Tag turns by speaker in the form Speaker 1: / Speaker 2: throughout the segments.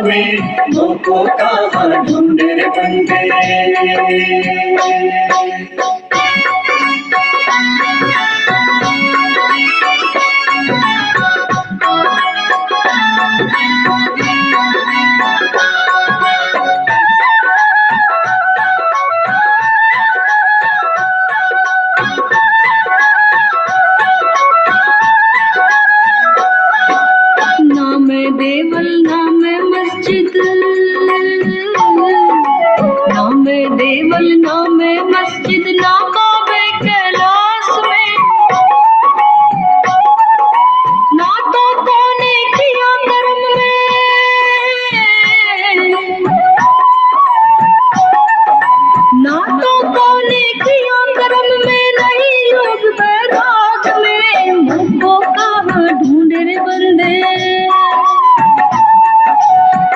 Speaker 1: में, मुझको कहाँ ढूंढे रे बंदे।
Speaker 2: देवल नाम मस्जिद, नाम देवल नाम मस्जिद, ना काबे कैलाश में, ना तो कोने किया कर्म में, ना तो कोने किया कर्म में, नहीं योग बैराग में, मुझको कहाँ ढूंढे रे बंदे,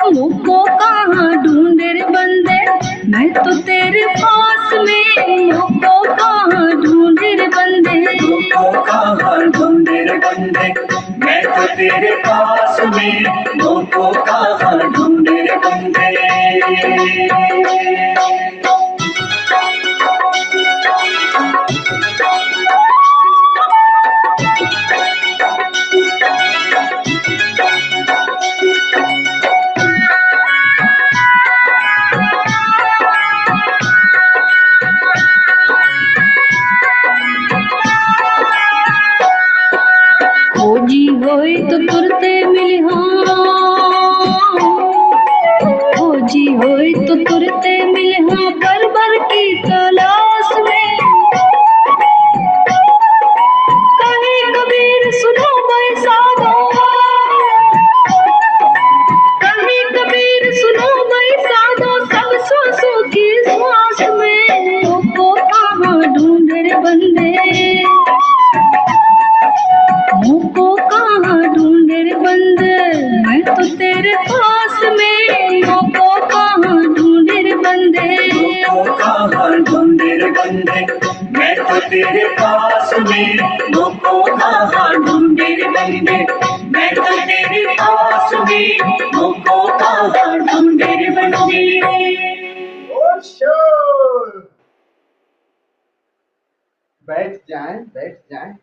Speaker 2: मुझको कहाँ ढूंढे रे बंदे, मैं तो तेरे पास में, मुझको कहाँ ढूंढे रे बंदे,
Speaker 1: मुझको कहाँ ढूंढे रे बंदे, मैं तो तेरे पास में, मुझको कहाँ ढूंढे रे बंदे।
Speaker 2: खोजी होए तो तुरते मिली, हाँ खोजी होए तो तुरते मिले, हाँ भर भर की तलाश में, कहे कबीर सुनो भाई साधो, कहे कबीर सुनो भाई साधो, सब सांसों की श्वास में, मुझको कहाँ ढूंढे रे बंदे, मुझको कहाँ ढूंढे रे बंदे, मैं तो तेरे पास में, मुझको कहाँ ढूंढे रे बंदे,
Speaker 1: मुझको कहाँ ढूंढे रे बंदे, मैं तो तेरे पास में, मुझको कहाँ ढूंढे रे बंदे, मैं तो तेरे पास में, मुझको कहाँ ढूंढे रे बंदे।
Speaker 3: बैठ जाएं, बैठ जाएं।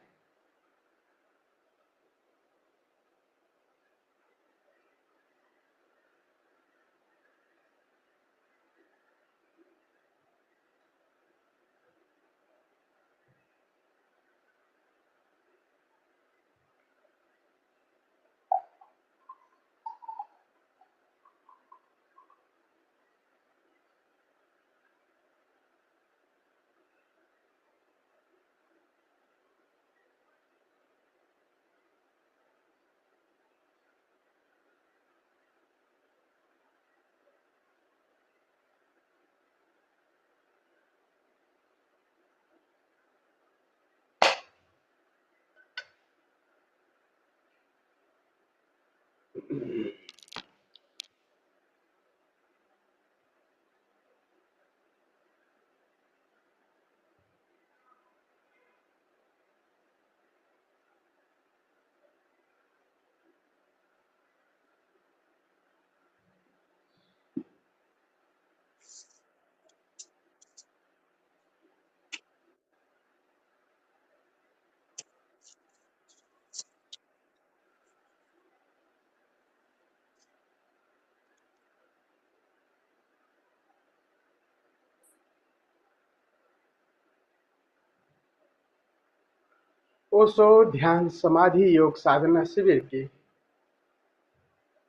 Speaker 3: ओशो ध्यान समाधि योग साधना शिविर की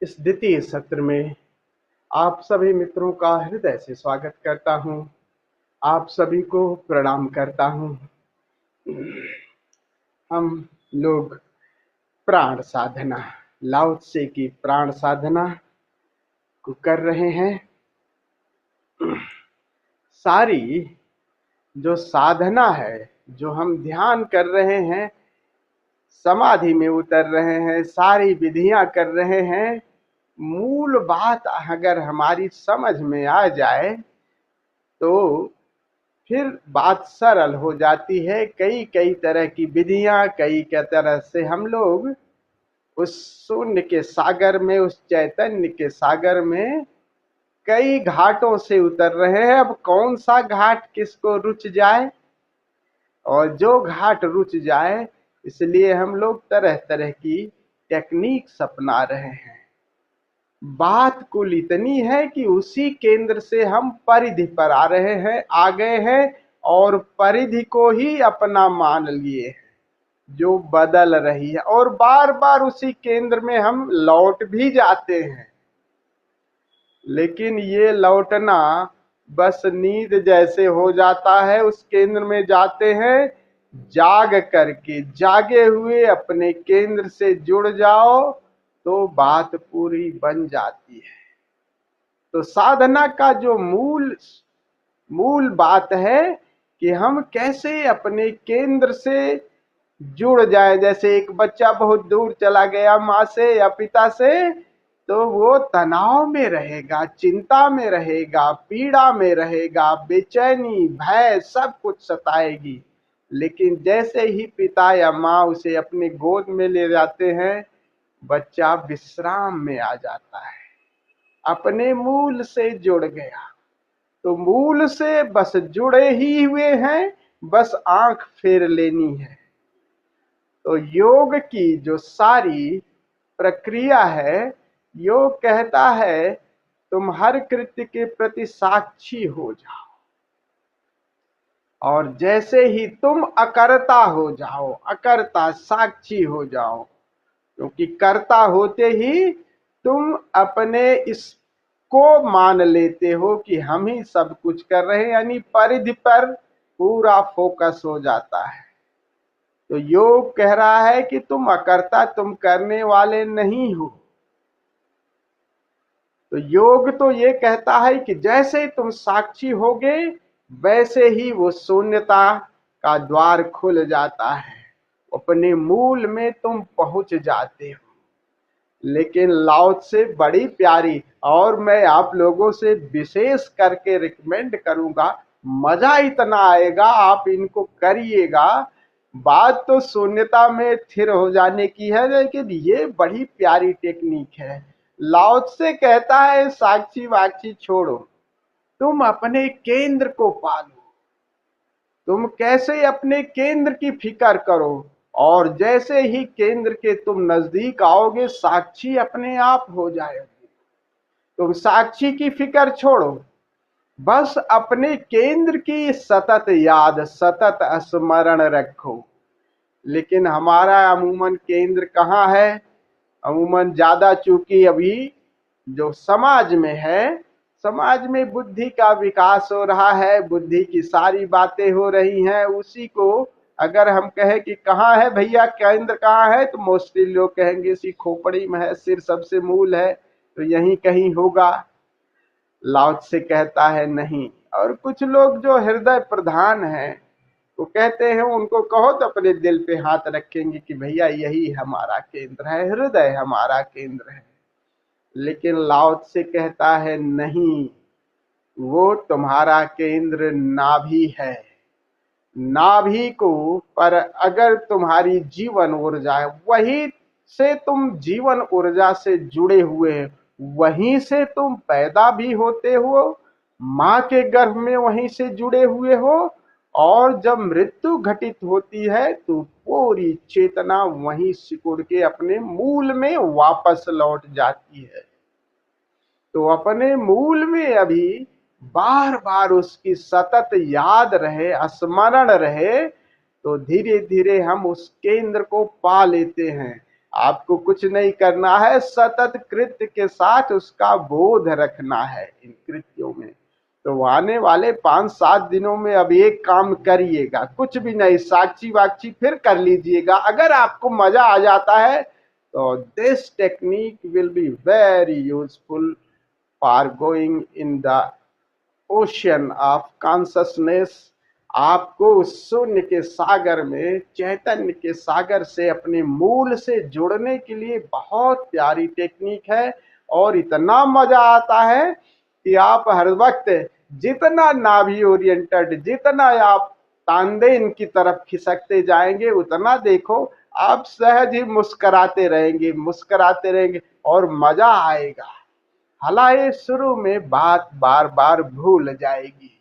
Speaker 3: इस द्वितीय सत्र में आप सभी मित्रों का हृदय से स्वागत करता हूं। आप सभी को प्रणाम करता हूं। हम लोग प्राण साधना, लाओ त्से की प्राण साधना को कर रहे हैं। सारी जो साधना है, जो हम ध्यान कर रहे हैं, समाधि में उतर रहे हैं, सारी विधियां कर रहे हैं, मूल बात अगर हमारी समझ में आ जाए तो फिर बात सरल हो जाती है। कई कई तरह की विधियां, कई तरह से हम लोग उस शून्य के सागर में, उस चैतन्य के सागर में कई घाटों से उतर रहे हैं। अब कौन सा घाट किसको रुच जाए, और जो घाट रुच जाए, इसलिए हम लोग तरह तरह की टेक्निक्स अपना रहे हैं। बात कुल इतनी है कि उसी केंद्र से हम परिधि पर आ रहे हैं, आ गए हैं, और परिधि को ही अपना मान लिए हैं जो बदल रही है, और बार बार उसी केंद्र में हम लौट भी जाते हैं। लेकिन ये लौटना बस नींद जैसे हो जाता है। उस केंद्र में जाते हैं, जाग करके, जागे हुए अपने केंद्र से जुड़ जाओ तो बात पूरी बन जाती है। तो साधना का जो मूल बात है कि हम कैसे अपने केंद्र से जुड़ जाए। जैसे एक बच्चा बहुत दूर चला गया माँ से या पिता से, तो वो तनाव में रहेगा, चिंता में रहेगा, पीड़ा में रहेगा, बेचैनी, भय सब कुछ सताएगी। लेकिन जैसे ही पिता या माँ उसे अपने गोद में ले जाते हैं, बच्चा विश्राम में आ जाता है, अपने मूल से जुड़ गया। तो मूल से बस जुड़े ही हुए हैं, बस आंख फेर लेनी है। तो योग की जो सारी प्रक्रिया है, योग कहता है तुम हर कृत्य के प्रति साक्षी हो जाओ, और जैसे ही तुम अकर्ता हो जाओ, अकर्ता साक्षी हो जाओ, क्योंकि कर्ता होते ही तुम अपने इसको मान लेते हो कि हम ही सब कुछ कर रहे हैं, यानी परिधि पर पूरा फोकस हो जाता है। तो योग कह रहा है कि तुम अकर्ता, तुम करने वाले नहीं हो। तो योग तो ये कहता है कि जैसे तुम साक्षी होगे, वैसे ही वो शून्यता का द्वार खुल जाता है, अपने मूल में तुम पहुंच जाते हो। लेकिन लाओ से बड़ी प्यारी, और मैं आप लोगों से विशेष करके रिकमेंड करूंगा, मजा इतना आएगा, आप इनको करिएगा। बात तो शून्यता में स्थिर हो जाने की है, लेकिन ये बड़ी प्यारी टेक्निक है। लाओ से कहता है साक्षी वाक्षी छोड़ो, तुम अपने केंद्र को पालो। तुम कैसे अपने केंद्र की फिक्र करो, और जैसे ही केंद्र के तुम नजदीक आओगे, साक्षी अपने आप हो जाएगी। तुम साक्षी की फिक्र छोड़ो, बस अपने केंद्र की सतत याद, सतत स्मरण रखो। लेकिन हमारा अमूमन केंद्र कहाँ है? अमूमन ज्यादा, चूंकि अभी जो समाज में है, समाज में बुद्धि का विकास हो रहा है, बुद्धि की सारी बातें हो रही हैं, उसी को अगर हम कहें कि कहाँ है भैया केंद्र, कहाँ है, तो मोस्टली लोग कहेंगे इसी खोपड़ी में है, सिर सबसे मूल है, तो यहीं कहीं होगा। लाओ से कहता है नहीं। और कुछ लोग जो हृदय प्रधान हैं, वो कहते हैं, उनको कहो तो अपने दिल पे हाथ रखेंगे कि भैया यही हमारा केंद्र है, हृदय हमारा केंद्र है। लेकिन लाओ से कहता है नहीं, वो तुम्हारा केंद्र नाभि है। नाभि को पर अगर तुम्हारी जीवन ऊर्जा है, वही से तुम जीवन ऊर्जा से जुड़े हुए हैं, वहीं से तुम पैदा भी होते हो, माँ के गर्भ में वहीं से जुड़े हुए हो, और जब मृत्यु घटित होती है तो पूरी चेतना वहीं सिकुड़ के अपने मूल में वापस लौट जाती है। तो अपने मूल में अभी बार बार उसकी सतत याद रहे, स्मरण रहे, तो धीरे धीरे हम उस केंद्र को पा लेते हैं। आपको कुछ नहीं करना है, सतत कृत्य के साथ उसका बोध रखना है इन कृत्यों में। तो आने वाले 5-7 दिनों में अब एक काम करिएगा, कुछ भी नहीं, साक्षी वाक्षी फिर कर लीजिएगा। अगर आपको मजा आ जाता है तो this technique will be very useful for going in the ocean of consciousness. आपको उस शून्य के सागर में, चैतन्य के सागर से अपने मूल से जुड़ने के लिए बहुत प्यारी टेक्निक है। और इतना मजा आता है कि आप हर वक्त जितना नाभि ओरिएंटेड, जितना आप तानदेन की तरफ खिसकते जाएंगे, उतना देखो आप सहज ही मुस्कुराते रहेंगे और मजा आएगा। हालांकि शुरू में बात बार बार भूल जाएगी,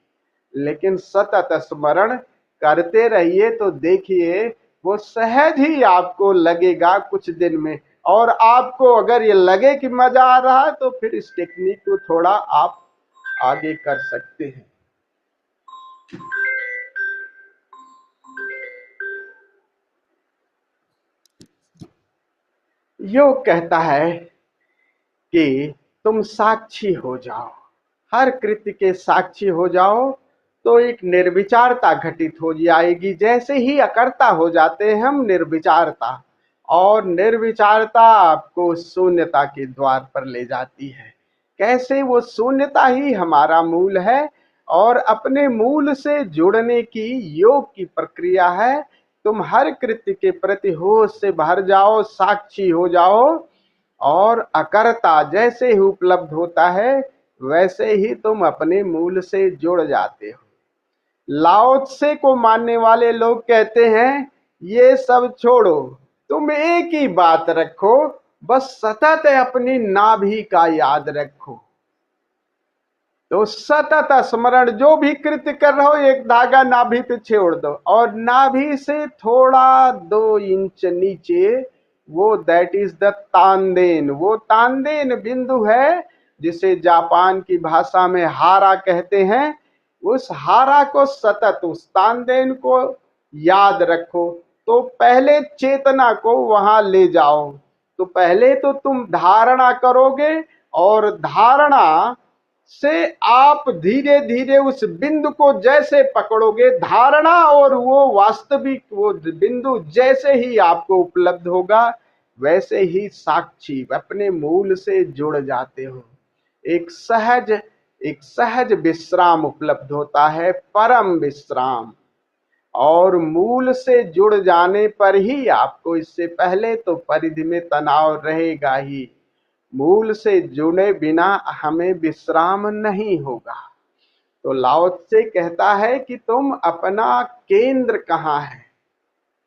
Speaker 3: लेकिन सतत स्मरण करते रहिए तो देखिए वो सहज ही आपको लगेगा कुछ दिन में। और आपको अगर ये लगे कि मजा आ रहा है तो फिर इस टेक्निक को थोड़ा आप आगे कर सकते हैं। योग कहता है कि तुम साक्षी हो जाओ, हर कृत्य के साक्षी हो जाओ, तो एक निर्विचारता घटित हो जाएगी। जैसे ही अकर्ता हो जाते हैं हम, निर्विचारता, और निर्विचारता आपको शून्यता के द्वार पर ले जाती है। कैसे? वो शून्यता ही हमारा मूल है, और अपने मूल से जुड़ने की योग की प्रक्रिया है। तुम हर कृत्य के प्रति होश से भर जाओ, साक्षी हो जाओ, और अकर्ता जैसे ही उपलब्ध होता है वैसे ही तुम अपने मूल से जुड़ जाते हो। लाओ त्से को मानने वाले लोग कहते हैं ये सब छोड़ो, तुम एक ही बात रखो, बस सतत अपनी नाभि का याद रखो। तो सतत स्मरण, जो भी कृत्य कर रहे हो एक धागा नाभि पे छोड़ दो, और नाभि से थोड़ा 2 इंच नीचे वो दैट इज द तांदेन, वो तांदेन बिंदु है जिसे जापान की भाषा में हारा कहते हैं। उस हारा को सतत, उस तांदेन को याद रखो। तो पहले चेतना को वहां ले जाओ। तो पहले तो तुम धारणा करोगे, और धारणा से आप धीरे धीरे उस बिंदु को जैसे पकड़ोगे, धारणा और वो वास्तविक वो बिंदु जैसे ही आपको उपलब्ध होगा, वैसे ही साक्षी अपने मूल से जुड़ जाते हो। एक सहज विश्राम उपलब्ध होता है, परम विश्राम। और मूल से जुड़ जाने पर ही आपको, इससे पहले तो परिधि में तनाव रहेगा ही। मूल से जुड़े बिना हमें विश्राम नहीं होगा। तो लाओ त्से कहता है कि तुम अपना केंद्र कहाँ है,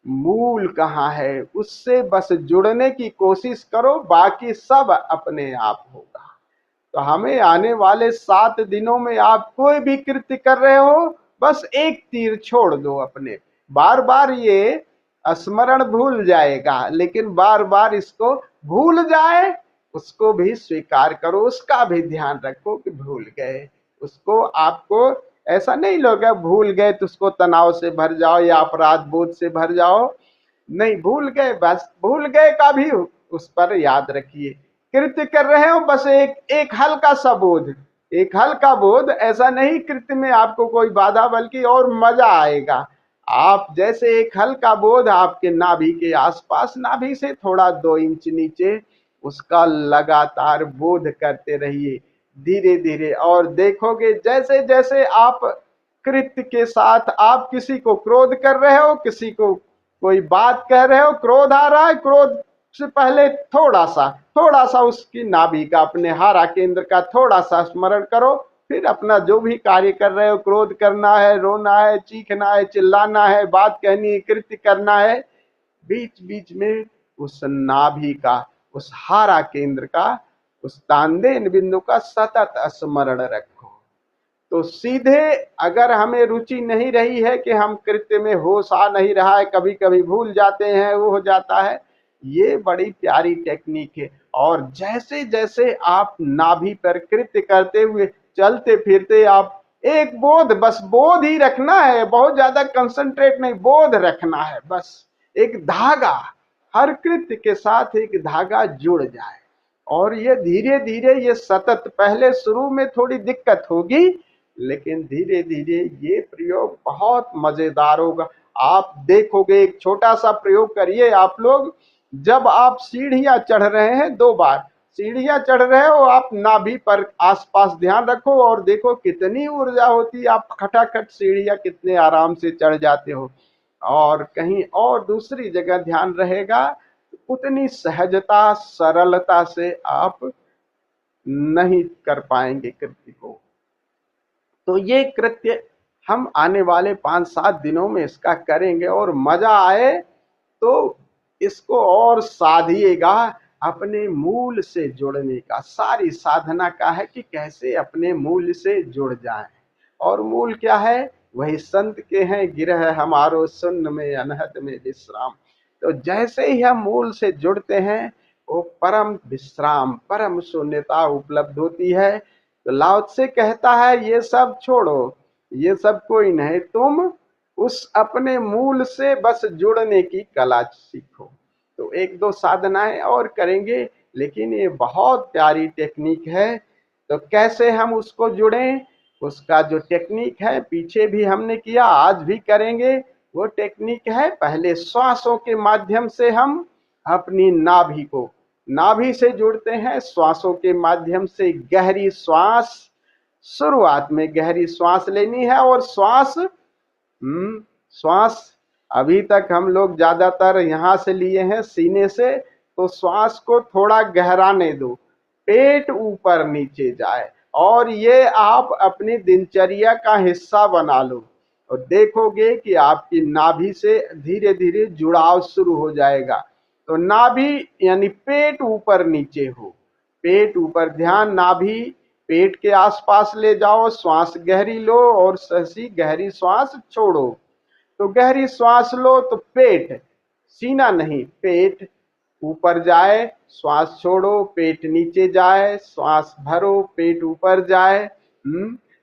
Speaker 3: मूल कहाँ है, उससे बस जुड़ने की कोशिश करो, बाकी सब अपने आप होगा। तो हमें आने वाले 7 दिनों में आप कोई भी कृत्य कर रहे हो, बस एक तीर छोड़ दो अपने। बार बार ये स्मरण भूल जाएगा, लेकिन बार बार इसको भूल जाए उसको भी स्वीकार करो, उसका भी ध्यान रखो कि भूल गए उसको। आपको ऐसा नहीं लोगे भूल गए तो उसको तनाव से भर जाओ या अपराध बोध से भर जाओ। नहीं, भूल गए, बस भूल गए का भी उस पर याद रखिए। कृत्य कर रहे हो, बस एक हल्का सा बोध, एक हल्का बोध। ऐसा नहीं कृत्य में आपको कोई बाधा, बल्कि और मजा आएगा। आप जैसे एक हल्का बोध आपके नाभि के आसपास, नाभि से थोड़ा 2 इंच नीचे, उसका लगातार बोध करते रहिए धीरे धीरे। और देखोगे जैसे जैसे आप कृत्य के साथ, आप किसी को क्रोध कर रहे हो, किसी को कोई बात कह रहे हो, क्रोध आ रहा है, क्रोध से पहले थोड़ा सा उसकी नाभि का, अपने हारा केंद्र का थोड़ा सा स्मरण करो। फिर अपना जो भी कार्य कर रहे हो, क्रोध करना है, रोना है, चीखना है, चिल्लाना है, बात कहनी है, कृत्य करना है, बीच बीच में उस नाभि का, उस हारा केंद्र का, उस तांदेन बिंदु का सतत स्मरण रखो। तो सीधे अगर हमें रुचि नहीं रही है कि हम कृत्य में होश आ नहीं रहा है, कभी कभी भूल जाते हैं, वो हो जाता है, ये बड़ी प्यारी टेक्निक है। और जैसे जैसे आप नाभि पर कृत्य करते हुए चलते फिरते, आप एक बोध, बस बोध ही रखना है, बहुत ज्यादा कंसंट्रेट नहीं, बोध रखना है। बस एक धागा, हर कृत्य के साथ एक धागा जुड़ जाए। और ये धीरे धीरे, ये सतत, पहले शुरू में थोड़ी दिक्कत होगी, लेकिन धीरे धीरे ये प्रयोग बहुत मजेदार होगा। आप देखोगे, एक छोटा सा प्रयोग करिए आप लोग। जब आप सीढ़ियां चढ़ रहे हैं, 2 बार सीढ़ियां चढ़ रहे हो, आप नाभि पर आसपास ध्यान रखो और देखो कितनी ऊर्जा होती है। आप खटाखट सीढ़ियां कितने आराम से चढ़ जाते हो। और कहीं और दूसरी जगह ध्यान रहेगा, उतनी सहजता सरलता से आप नहीं कर पाएंगे कृत्य को। तो ये कृत्य हम आने वाले 5-7 दिनों में इसका करेंगे, और मजा आए तो इसको और साधिएगा अपने मूल से जुड़ने का। सारी साधना का है कि कैसे अपने मूल से जुड़ जाएं। और मूल क्या है? वही संत के हैं, गिरह हमारो सुन्न में अनहद में विश्राम। तो जैसे ही हम मूल से जुड़ते हैं वो परम विश्राम, परम शून्यता उपलब्ध होती है। तो लाओ त्से कहता है ये सब छोड़ो, ये सब कोई नहीं, तुम उस अपने मूल से बस जुड़ने की कला सीखो। तो एक दो साधनाएं और करेंगे, लेकिन ये बहुत प्यारी टेक्निक है। तो कैसे हम उसको जुड़ें, उसका जो टेक्निक है पीछे भी हमने किया, आज भी करेंगे। वो टेक्निक है, पहले श्वासों के माध्यम से हम अपनी नाभि से जुड़ते हैं। श्वासों के माध्यम से गहरी श्वास, शुरुआत में गहरी श्वास लेनी है। और श्वास अभी तक हम लोग ज्यादातर यहाँ से लिए हैं, सीने से। तो श्वास को थोड़ा गहराने दो, पेट ऊपर नीचे जाए, और ये आप अपनी दिनचर्या का हिस्सा बना लो। और देखोगे कि आपकी नाभि से धीरे धीरे जुड़ाव शुरू हो जाएगा। तो नाभि यानी पेट ऊपर नीचे हो, पेट ऊपर, ध्यान नाभि पेट के आसपास ले जाओ, श्वास गहरी लो और सहसी गहरी श्वास छोड़ो। तो गहरी श्वास लो तो पेट, सीना नहीं, पेट ऊपर जाए, श्वास छोड़ो, पेट नीचे जाए, श्वास भरो, पेट ऊपर जाए।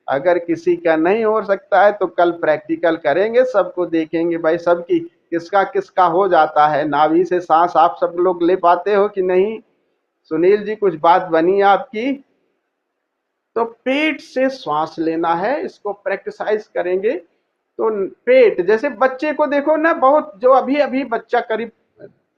Speaker 3: अगर किसी का नहीं हो सकता है तो कल प्रैक्टिकल करेंगे, सबको देखेंगे भाई सबकी किसका किसका हो जाता है। नाभि से सांस आप सब लोग ले पाते हो कि नहीं? सुनील जी कुछ बात बनी आपकी? तो पेट से श्वास लेना है, इसको प्रैक्टिसाइज करेंगे। तो पेट, जैसे बच्चे को देखो ना, बहुत जो अभी अभी बच्चा करीब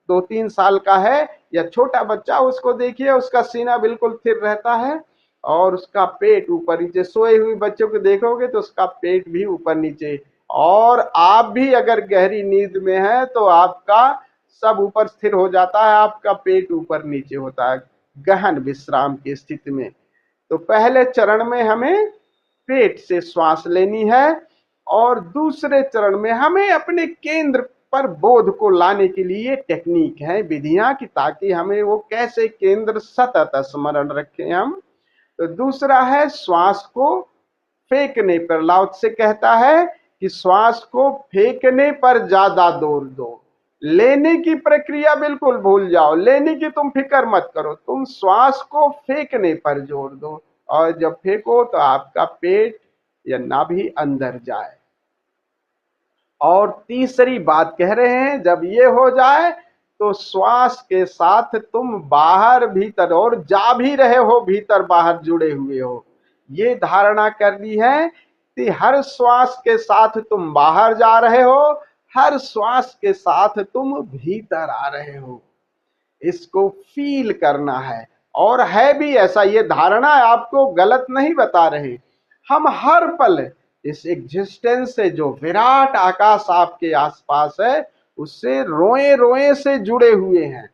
Speaker 3: 2-3 साल का है या छोटा बच्चा, उसको देखिए उसका सीना बिल्कुल स्थिर रहता है और उसका पेट ऊपर नीचे। सोए हुए बच्चों को देखोगे तो उसका पेट भी ऊपर नीचे। और आप भी अगर गहरी नींद में है तो आपका सब ऊपर स्थिर हो जाता है, आपका पेट ऊपर नीचे होता है गहन विश्राम की स्थिति में। तो पहले चरण में हमें पेट से श्वास लेनी है, और दूसरे चरण में हमें अपने केंद्र पर बोध को लाने के लिए टेक्निक है, विधियां, कि ताकि हमें वो कैसे केंद्र सतत स्मरण रखें हम। तो दूसरा है श्वास को फेंकने पर। लाओ त्से कहता है कि श्वास को फेंकने पर ज्यादा जोर दो, लेने की प्रक्रिया बिल्कुल भूल जाओ, लेने की तुम फिक्र मत करो, तुम श्वास को फेंकने पर जोर दो। और जब फेंको तो आपका पेट या नाभि अंदर जाए। और तीसरी बात कह रहे हैं, जब ये हो जाए तो श्वास के साथ तुम बाहर भीतर, और जा भी रहे हो भीतर बाहर जुड़े हुए हो, ये धारणा करनी है कि हर श्वास के साथ तुम बाहर जा रहे हो, हर श्वास के साथ तुम भीतर आ रहे हो। इसको फील करना है। और है भी ऐसा, ये धारणा आपको गलत नहीं बता रहे। हम हर पल इस एग्जिस्टेंस से, जो विराट आकाश आपके आसपास है, उससे रोए रोए से जुड़े हुए हैं।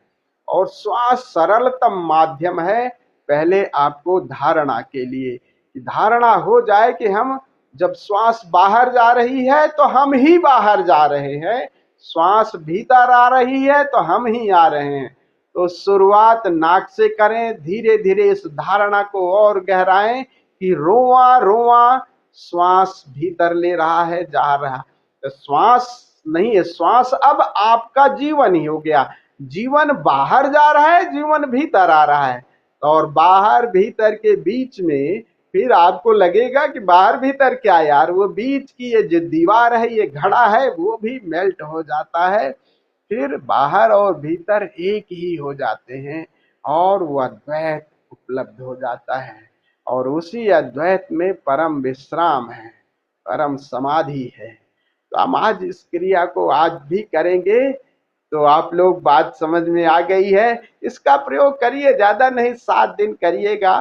Speaker 3: और श्वास सरलतम माध्यम है पहले आपको धारणा के लिए। धारणा हो जाए कि हम, जब श्वास बाहर जा रही है तो हम ही बाहर जा रहे हैं, श्वास भीतर आ रही है तो हम ही आ रहे हैं। तो शुरुआत नाक से करें, धीरे धीरे इस धारणा को और गहराएं कि रोआ रोआ श्वास भीतर ले रहा है, जा रहा। तो श्वास नहीं है, श्वास अब आपका जीवन ही हो गया। जीवन बाहर जा रहा है, जीवन भीतर आ रहा है। और बाहर भीतर के बीच में फिर आपको लगेगा कि बाहर भीतर क्या यार, वो बीच की ये जो दीवार है, ये घड़ा है, वो भी मेल्ट हो जाता है। फिर बाहर और भीतर एक ही हो जाते हैं और वो अद्वैत उपलब्ध हो जाता है। और उसी अद्वैत में परम विश्राम है, परम समाधि है। तो हम आज इस क्रिया को आज भी करेंगे। तो आप लोग बात समझ में आ गई है। इसका प्रयोग करिए, ज्यादा नहीं, 7 दिन करिएगा।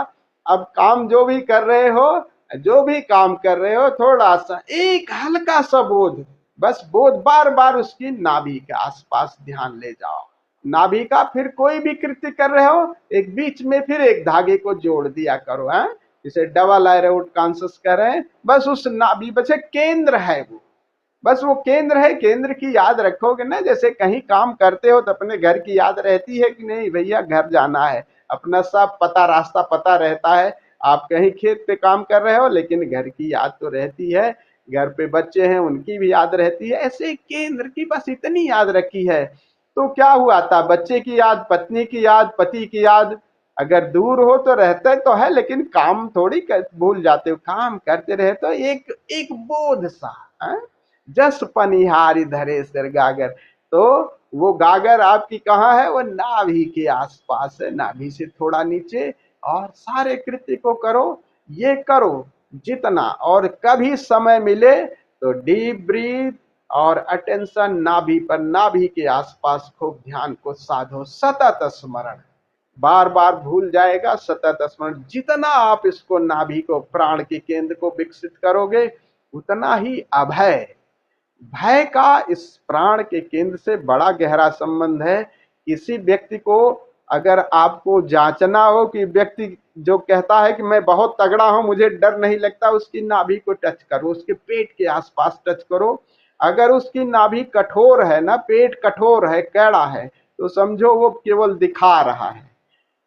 Speaker 3: अब काम जो भी कर रहे हो, जो भी काम कर रहे हो, थोड़ा सा एक हल्का सा बोध, बस बोध बार बार उसकी नाभि के आसपास ध्यान ले जाओ। नाभि का फिर कोई भी कृत्य कर रहे हो, एक बीच में फिर एक धागे को जोड़ दिया करो, है जिसे डबल आइरोट कॉन्शस कर रहे हैं। बस उस नाभि, बस केंद्र है वो, बस वो केंद्र है, केंद्र की याद रखोगे ना। जैसे कहीं काम करते हो तो अपने घर की याद रहती है कि नहीं भैया घर जाना है, अपना सब पता रास्ता पता रहता है। आप कहीं खेत पे काम कर रहे हो लेकिन घर की याद तो रहती है, घर पे बच्चे हैं उनकी भी याद रहती है। ऐसे केंद्र की बस इतनी याद रखी है तो क्या हुआ था, बच्चे की याद, पत्नी की याद, पति की याद। अगर दूर हो तो रहते तो है लेकिन काम थोड़ी भूल जाते हो, काम करते रहे तो एक एक बोध सा है? जस पनिहारी धरे सिर गागर। तो वो गागर आपकी कहाँ है, वो नाभि के आसपास है, नाभि से थोड़ा नीचे। और सारे कृत्य को करो, ये करो जितना, और कभी समय मिले तो डीप ब्रीथ और अटेंशन नाभि पर, नाभि के आसपास खूब ध्यान को साधो। सतत स्मरण, बार बार भूल जाएगा, सतत स्मरण। जितना आप इसको नाभि को, प्राण के केंद्र को विकसित करोगे उतना ही अभय, भय का इस प्राण के केंद्र से बड़ा गहरा संबंध है। किसी व्यक्ति को अगर आपको जांचना हो कि व्यक्ति जो कहता है कि मैं बहुत तगड़ा हूं, मुझे डर नहीं लगता, उसकी नाभि को टच करो, उसके पेट के आसपास टच करो। अगर उसकी नाभि कठोर है ना, पेट कठोर है, कैड़ा है, तो समझो वो केवल दिखा रहा है।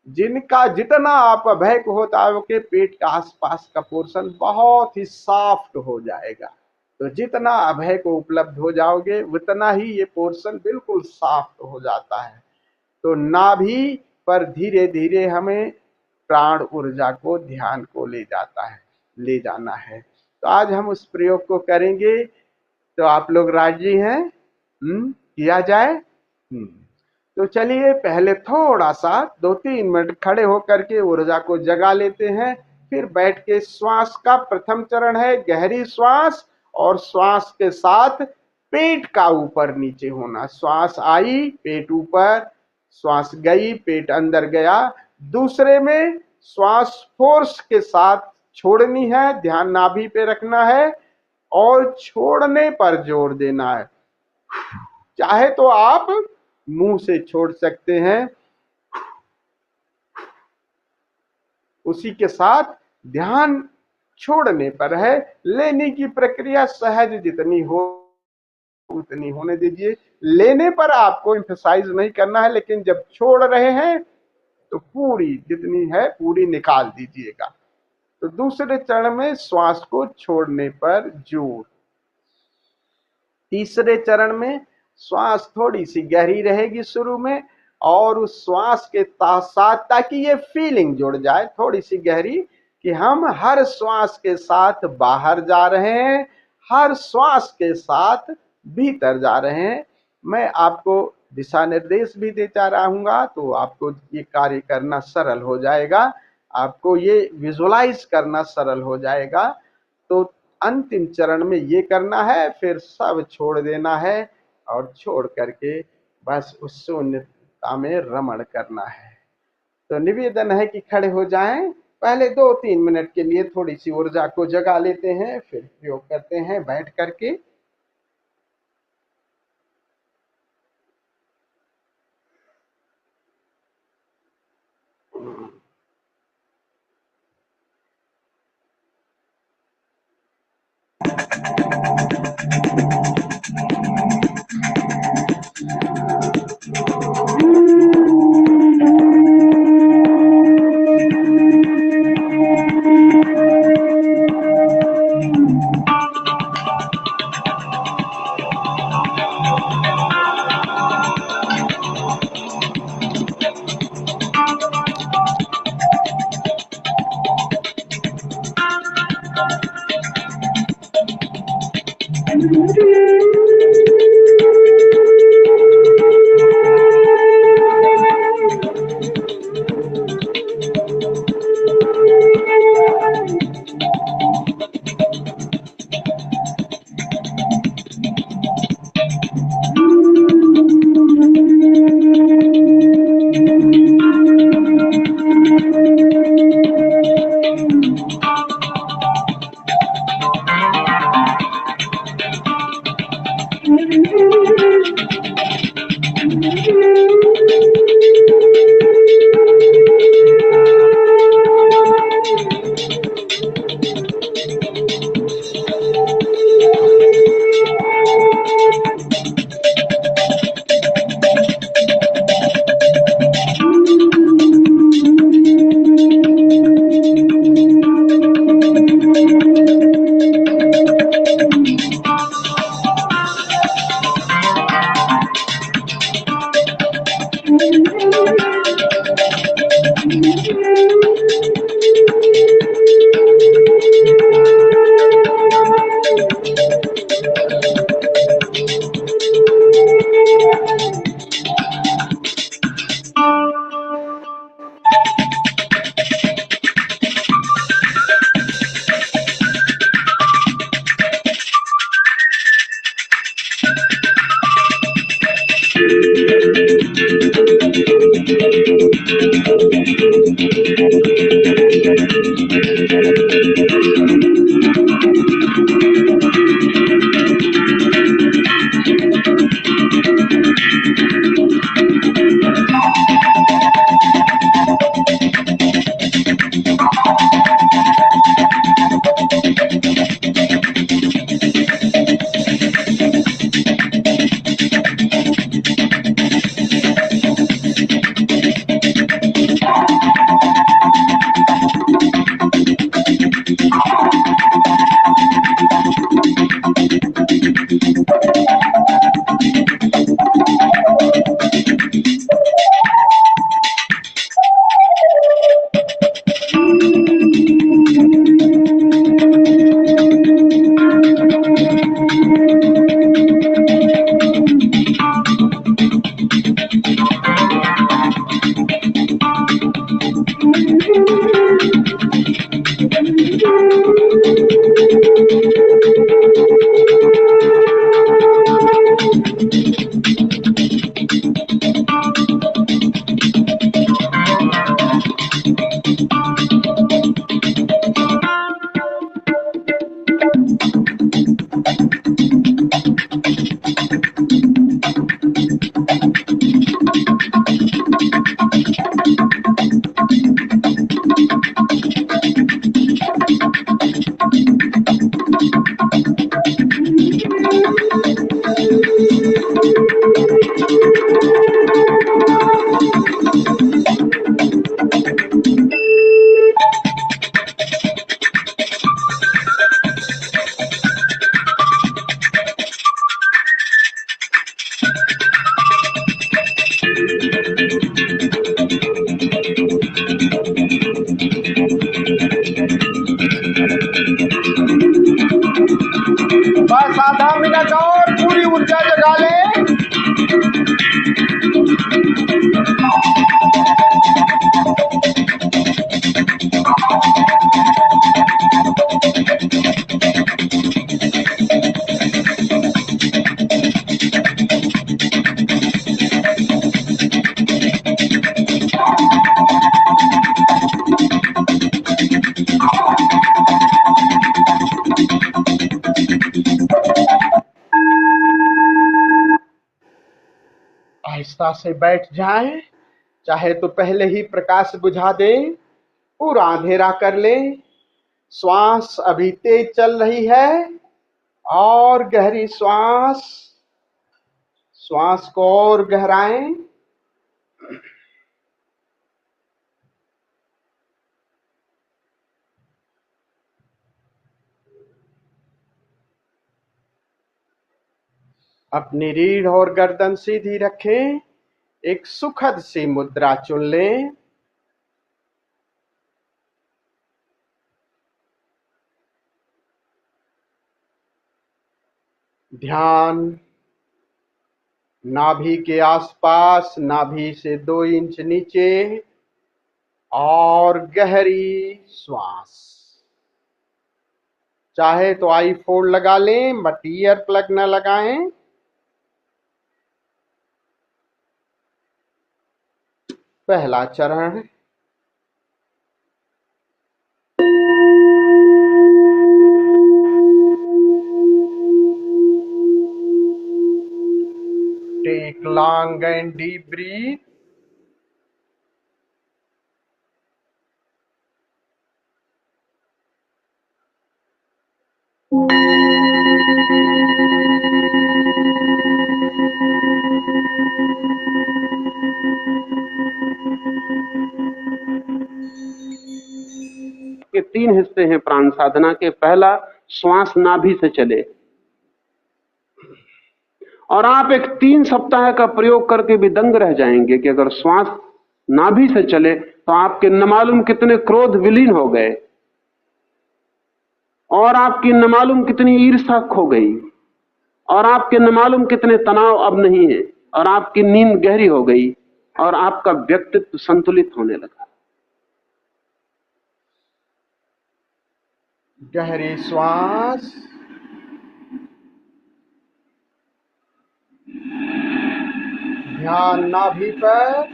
Speaker 3: जिनका जितना आप अभय को होता है के पेट का आसपास का पोर्शन बहुत ही सॉफ्ट हो जाएगा। तो जितना अभय को उपलब्ध हो जाओगे उतना ही ये पोर्शन बिल्कुल सॉफ्ट हो जाता है। तो नाभि पर धीरे धीरे हमें प्राण ऊर्जा को, ध्यान को ले जाता है, ले जाना है। तो आज हम उस प्रयोग को करेंगे। तो आप लोग राजी हैं? किया जाए? तो चलिए पहले थोड़ा सा 2-3 मिनट खड़े होकर के ऊर्जा को जगा लेते हैं, फिर बैठ के श्वास का प्रथम चरण है गहरी श्वास, और श्वास के साथ पेट का ऊपर नीचे होना। श्वास आई, पेट ऊपर, श्वास गई, पेट अंदर गया। दूसरे में श्वास फोर्स के साथ छोड़नी है, ध्यान नाभि पे रखना है और छोड़ने पर जोर देना है। चाहे तो आप मुंह से छोड़ सकते हैं। उसी के साथ ध्यान छोड़ने पर है। लेने की प्रक्रिया सहज जितनी हो उतनी होने दीजिए। लेने पर आपको एम्फसाइज नहीं करना है, लेकिन जब छोड़ रहे हैं तो पूरी जितनी है पूरी निकाल दीजिएगा। तो दूसरे चरण में श्वास को छोड़ने पर जोर। तीसरे चरण में श्वास थोड़ी सी गहरी रहेगी शुरू में, और उस श्वास के साथ, ताकि ये फीलिंग जुड़ जाए थोड़ी सी गहरी कि हम हर श्वास के साथ बाहर जा रहे हैं, हर श्वास के साथ भीतर जा रहे हैं। मैं आपको दिशा निर्देश भी देता रहूंगा तो आपको ये कार्य करना सरल हो जाएगा, आपको ये विजुलाइज करना सरल हो जाएगा। तो अंतिम चरण में ये करना है, फिर सब छोड़ देना है और छोड़ करके बस उस शून्यता में रमण करना है। तो निवेदन है कि खड़े हो जाएं, पहले 2-3 मिनट के लिए थोड़ी सी ऊर्जा को जगा लेते हैं, फिर प्रयोग करते हैं बैठ करके। बस आधा मिनट और पूरी ऊर्जा जगा लें। आहिस्ता से बैठ जाएं, चाहे तो पहले ही प्रकाश बुझा दें, पूरा अंधेरा कर लें। श्वास अभी तेज चल रही है और गहरी श्वास, श्वास को और गहराएं। अपनी रीढ़ और गर्दन सीधी रखें, एक सुखद सी मुद्रा चुन लें। ध्यान नाभि के आसपास, नाभि से 2 इंच नीचे, और गहरी श्वास। चाहे तो आई फोल्ड लगा लें, बट ईयर प्लग न लगाएं। पहला चरण, take long and deep breath.
Speaker 4: के 3 हिस्से हैं प्राण साधना के। पहला, श्वास नाभि से चले, और आप एक 3 सप्ताह का प्रयोग करके भी दंग रह जाएंगे कि अगर श्वास नाभि से चले तो आपके न मालूम कितने क्रोध विलीन हो गए, और आपकी न मालूम कितनी ईर्ष्या खो गई, और आपके न मालूम कितने तनाव अब नहीं है, और आपकी नींद गहरी हो गई, और आपका व्यक्तित्व संतुलित होने लगा।
Speaker 3: गहरी श्वास, ध्यान नाभि पर।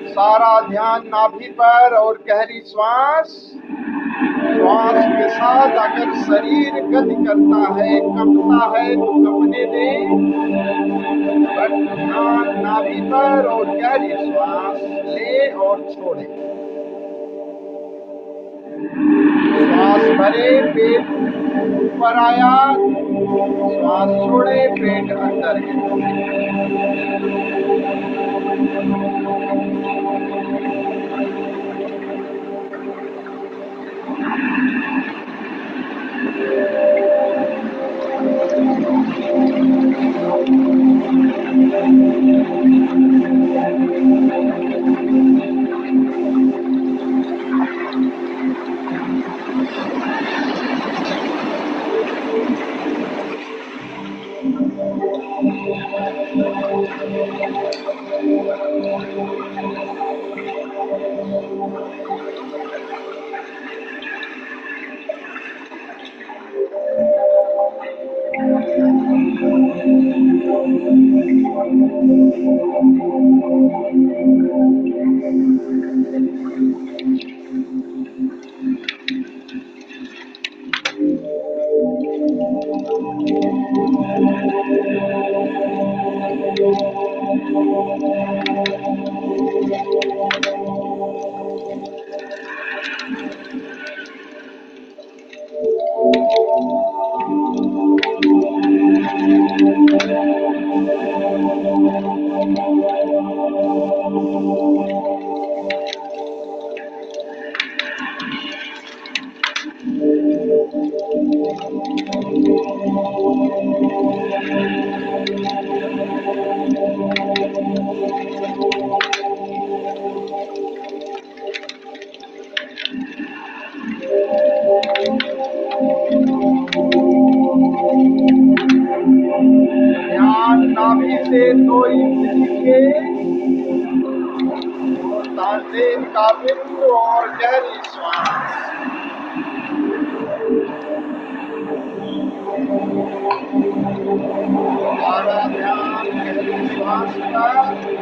Speaker 3: सारा ध्यान नाभि पर और गहरी श्वास। श्वास के साथ अगर शरीर गति करता है, कंपता है तो कंपने दें, पर ध्यान नाभि पर और गहरी श्वास ले और छोड़े। श्वास भरे, पेट ऊपर आया, श्वास छोड़े, पेट अंदर गया। ध्यान नाभि से 2 इंच नीचे और तालदेन का बिंदु और गहरी श्वास। सारा ध्यान गहरी श्वास पर।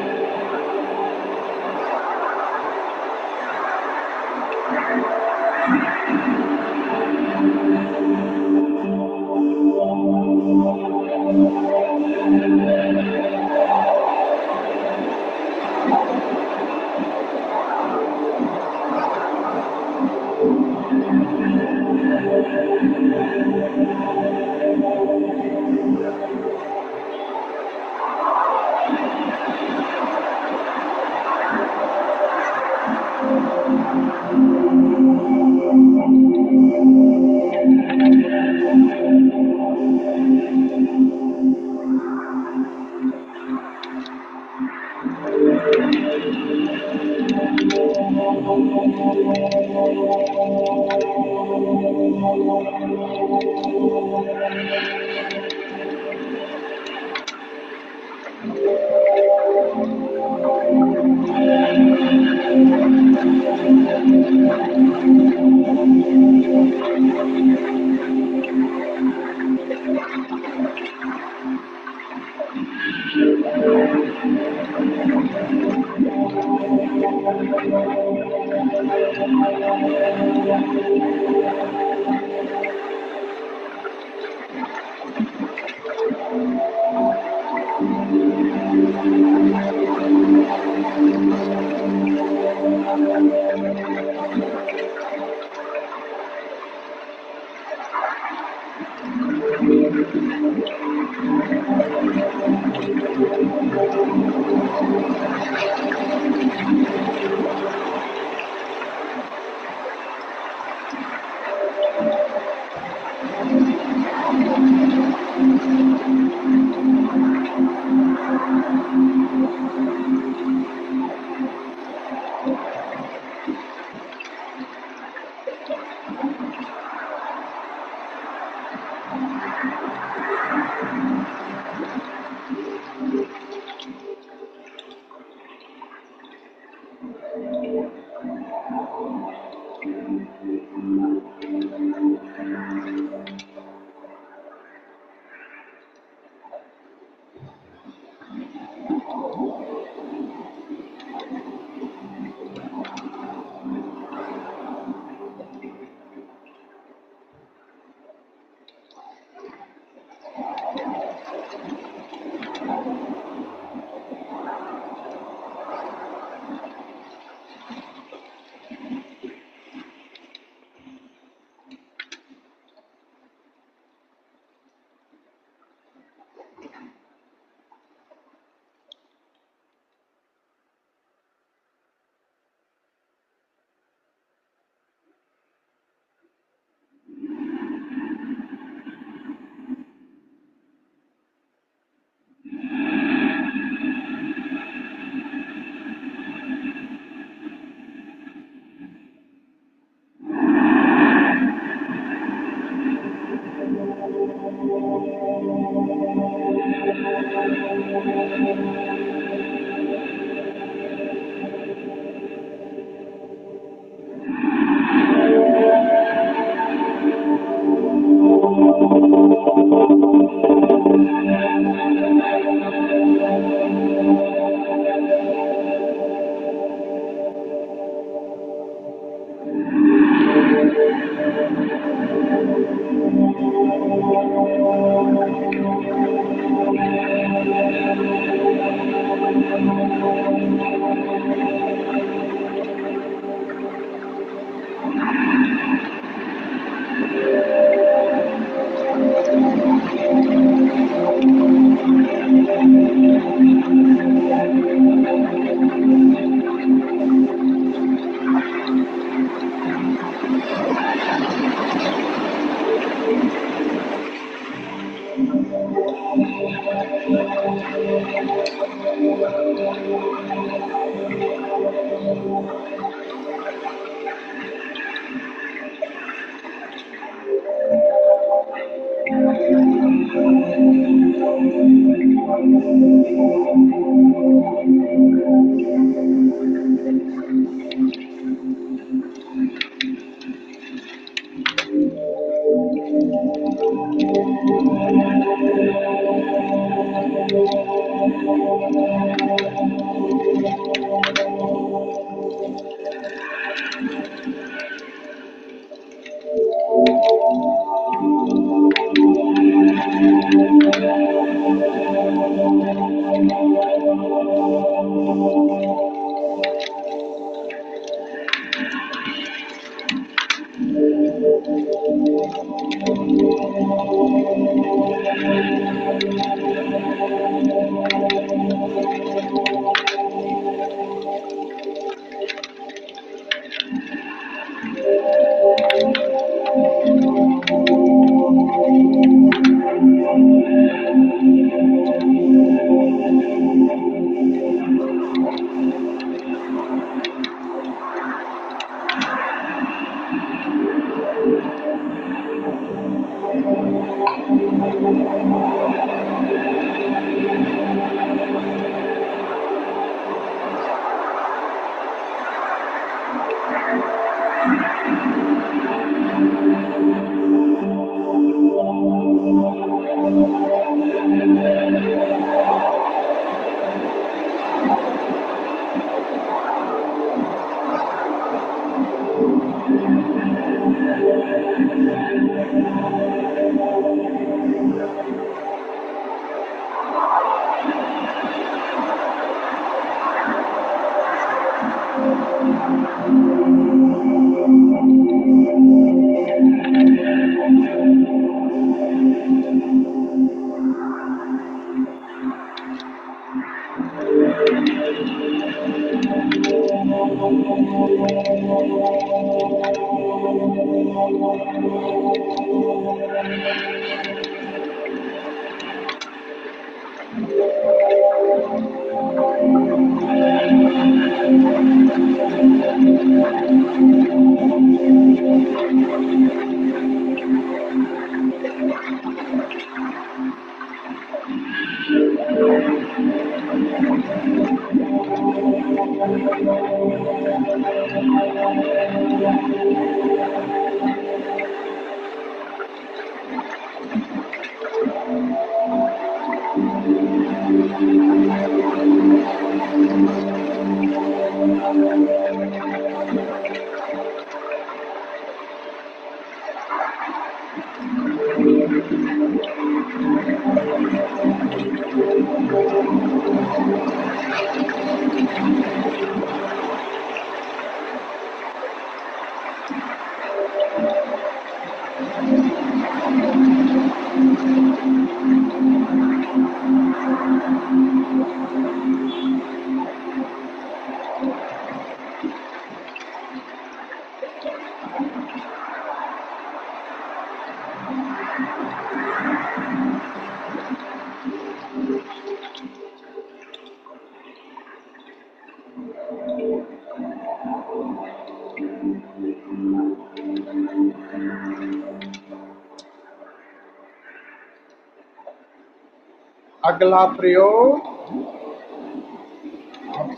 Speaker 3: अगला प्रयोग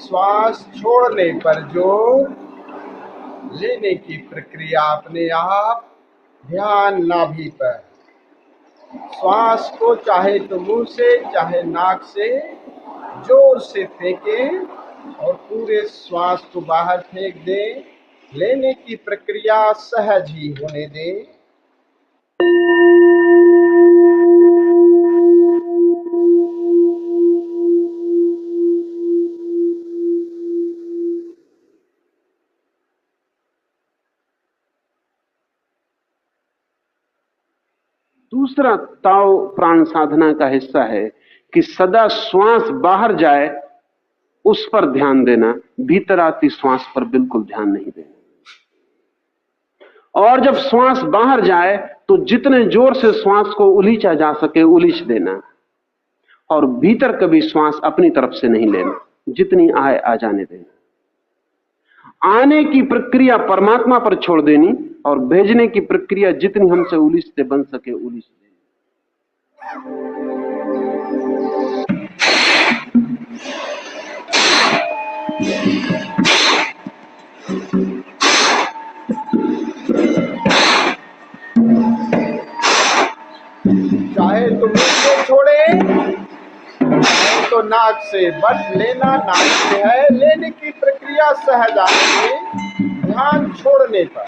Speaker 3: श्वास छोड़ने पर जोर, लेने की प्रक्रिया अपने आप, ध्यान नाभि पर। श्वास को चाहे तो मुंह से चाहे नाक से जोर से फेंकें और पूरे श्वास को बाहर फेंक दें। लेने की प्रक्रिया सहज ही होने दें।
Speaker 4: दूसरा ताओ प्राण साधना का हिस्सा है कि सदा श्वास बाहर जाए उस पर ध्यान देना, भीतर आती श्वास पर बिल्कुल ध्यान नहीं देना। और जब श्वास बाहर जाए तो जितने जोर से श्वास को उलीचा जा सके उलीच देना, और भीतर कभी श्वास अपनी तरफ से नहीं लेना, जितनी आए आ जाने देना। आने की प्रक्रिया परमात्मा पर छोड़ देनी और भेजने की प्रक्रिया जितनी हमसे उलीचते बन सके उलीच देनी।
Speaker 3: चाहे तो मुंह से छोड़े चाहे तो नाक से, बट लेना नाक से है। लेने की प्रक्रिया सहज आने में, ध्यान छोड़ने पर।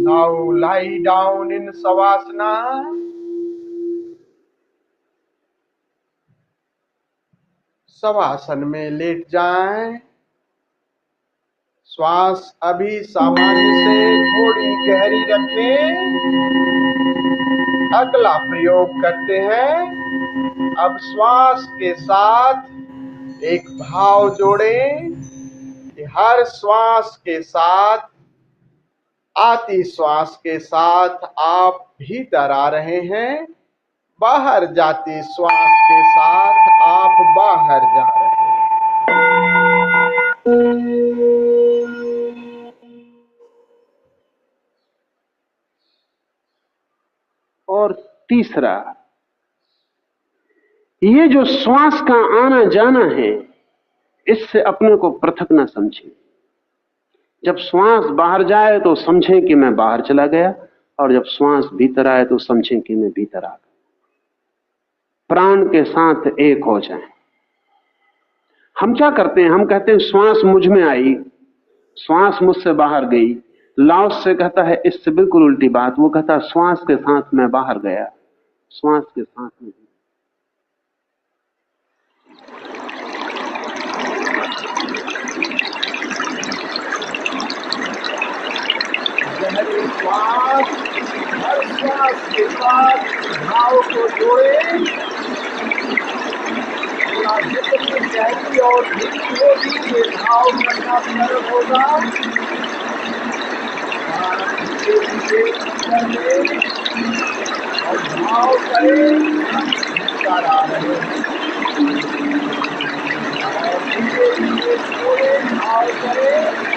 Speaker 3: Now lie down in Savasana. Shavasana में लेट जाएं। श्वास अभी सामान्य से थोड़ी गहरी रखें। अगला प्रयोग करते हैं। अब श्वास के साथ एक भाव जोड़ें कि हर श्वास के साथ, आती श्वास के साथ आप भीतर आ रहे हैं, बाहर जाती श्वास के साथ आप बाहर जा रहे हैं।
Speaker 4: और तीसरा, ये जो श्वास का आना जाना है, इससे अपने को पृथक ना समझें। जब श्वास बाहर जाए तो समझें कि मैं बाहर चला गया, और जब श्वास भीतर आए तो समझें कि मैं भीतर आ गया। प्राण के साथ एक हो जाएं। हम क्या करते हैं? हम कहते हैं श्वास मुझ में आई, श्वास मुझसे बाहर गई। लाओस से कहता है इससे बिल्कुल उल्टी बात। वो कहता है श्वास के साथ मैं बाहर गया, श्वास के साथ में।
Speaker 3: गहरी श्वास, हर श्वास के साथ भाव को जोड़ें। जितनी गहरी और धीमी होगी, ये भाव करना सरल होगा। और भाव करें, भीतर आ रहे हैं। और धीरे धीरे छोड़े, भाव करें,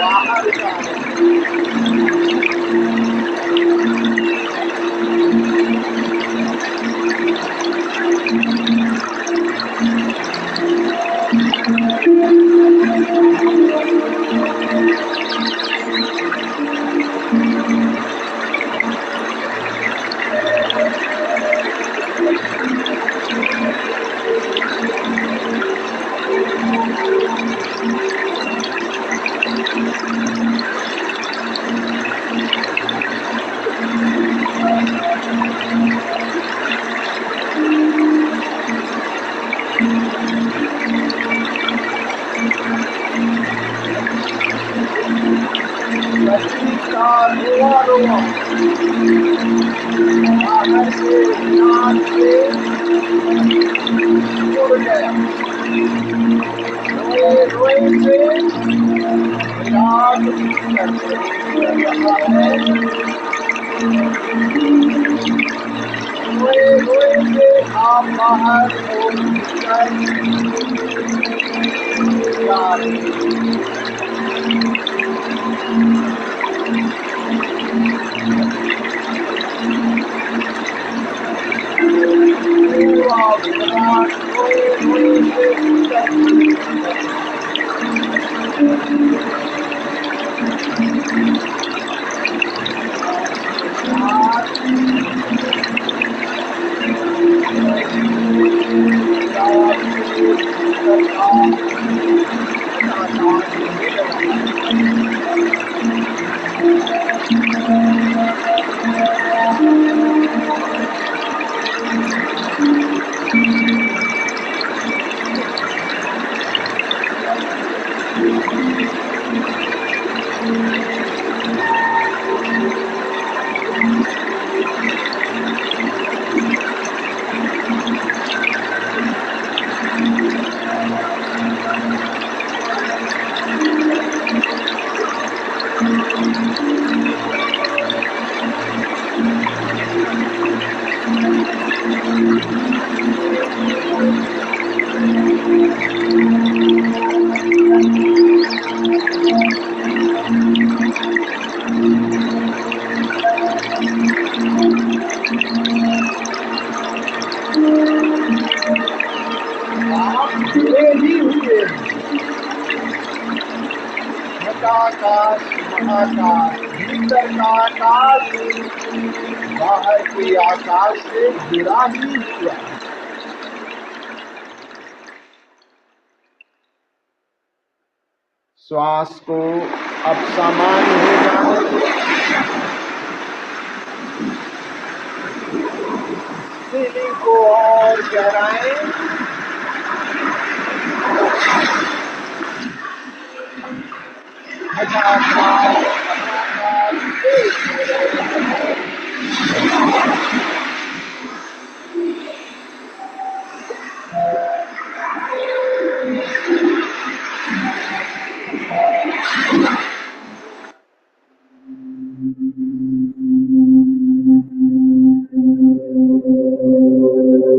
Speaker 3: बाहर जा रहे हैं। शरीर का रोआ रोआ बाहर से ध्यान से जुड़ गया। रोए रोए से विराट भीतर कर रहा है। रोए रोए से आप बाहर और भीतर जा रहे हैं। पूरा विराट रोए रोए से भीतर आकाश महाकाश, भीतर का आकाश बाहर के आकाश से जुड़ा ही हुआ। श्वास को अब सामान्य हो जाने दो। फीलिंग को और गहराएं।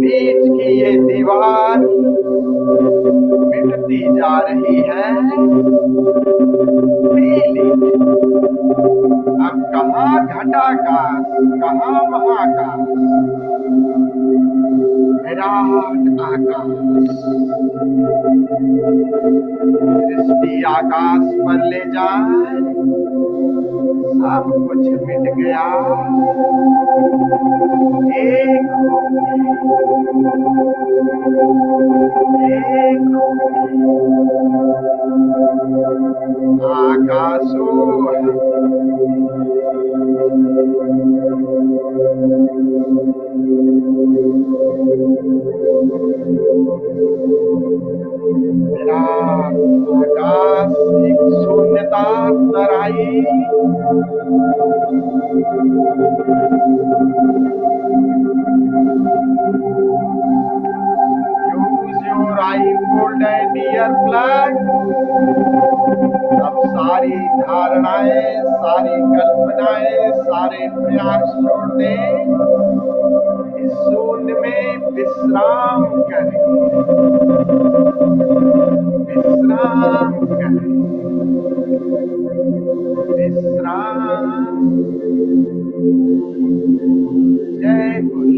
Speaker 3: बीच की ये दीवार मिटती जा रही है। अब कहाँ घटाकाश, कहाँ महाकाश, विराट आकाश। दृष्टि आकाश पर ले जाए, सब कुछ मिट गया। एक आकाशो आकाश एक शून्यता तराई। Use your eye fold and ear plug. अब सारी धारणाएं, सारी कल्पनाएं, सारे प्रयास छोड़ दें। इस शून्य में विश्राम करें, विश्राम करें, विश्राम। जय गुरु।